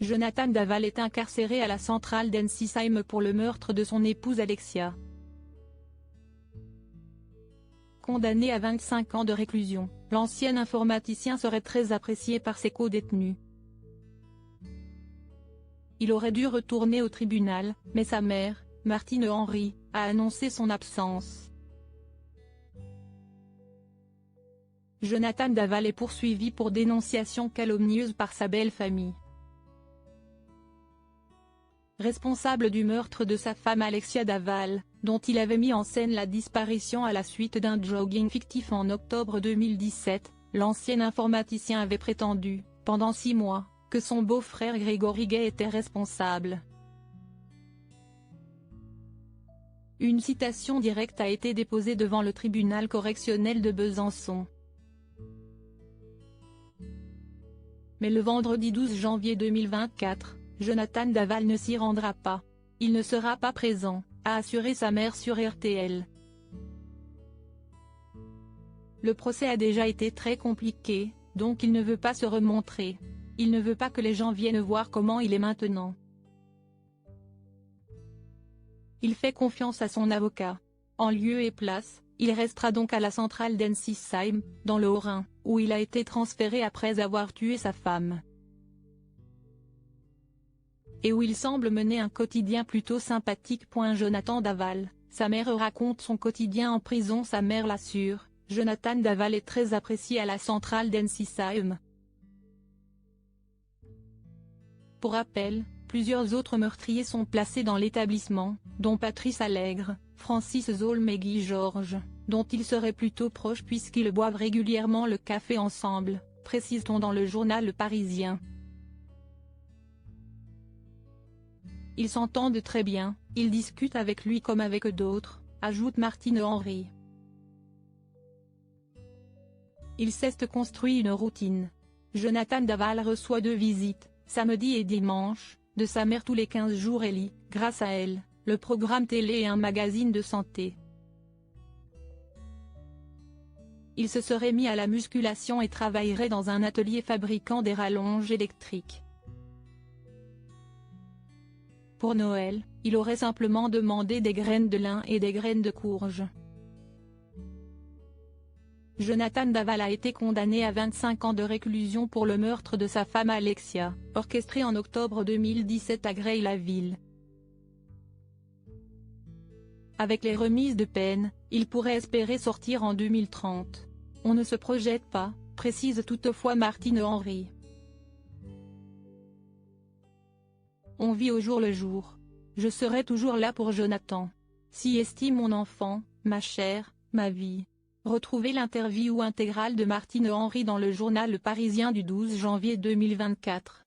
Jonathan Daval est incarcéré à la centrale d'Ensisheim pour le meurtre de son épouse Alexia. Condamné à 25 ans de réclusion, l'ancien informaticien serait très apprécié par ses co-détenus. Il aurait dû retourner au tribunal, mais sa mère, Martine Henry, a annoncé son absence. Jonathan Daval est poursuivi pour dénonciation calomnieuse par sa belle famille. Responsable du meurtre de sa femme Alexia Daval, dont il avait mis en scène la disparition à la suite d'un jogging fictif en octobre 2017, l'ancien informaticien avait prétendu, pendant 6 mois, que son beau-frère Grégory Gay était responsable. Une citation directe a été déposée devant le tribunal correctionnel de Besançon. Mais le vendredi 12 janvier 2024, Jonathan Daval ne s'y rendra pas. Il ne sera pas présent, a assuré sa mère sur RTL. Le procès a déjà été très compliqué, donc il ne veut pas se remontrer. Il ne veut pas que les gens viennent voir comment il est maintenant. Il fait confiance à son avocat. En lieu et place, il restera donc à la centrale d'Ensisheim, dans le Haut-Rhin, où il a été transféré après avoir tué sa femme. Et où il semble mener un quotidien plutôt sympathique. Jonathan Daval, sa mère raconte son quotidien en prison. Sa mère l'assure, Jonathan Daval est très apprécié à la centrale d'Ensisheim. Pour rappel, plusieurs autres meurtriers sont placés dans l'établissement, dont Patrice Allègre, Francis Zolm et Guy Georges, dont ils seraient plutôt proches puisqu'ils boivent régulièrement le café ensemble, précise-t-on dans le journal Le Parisien. Ils s'entendent très bien, ils discutent avec lui comme avec d'autres, ajoute Martine Henry. Il s'est construit une routine. Jonathan Daval reçoit 2 visites, samedi et dimanche, de sa mère tous les 15 jours et lit, grâce à elle, le programme télé et un magazine de santé. Il se serait mis à la musculation et travaillerait dans un atelier fabriquant des rallonges électriques. Pour Noël, il aurait simplement demandé des graines de lin et des graines de courge. Jonathan Daval a été condamné à 25 ans de réclusion pour le meurtre de sa femme Alexia, orchestré en octobre 2017 à Grey-la-Ville. Avec les remises de peine, il pourrait espérer sortir en 2030. On ne se projette pas, précise toutefois Martine Henry. On vit au jour le jour. Je serai toujours là pour Jonathan. Si estime mon enfant, ma chair, ma vie. Retrouvez l'interview intégrale de Martine Henry dans le journal Le Parisien du 12 janvier 2024.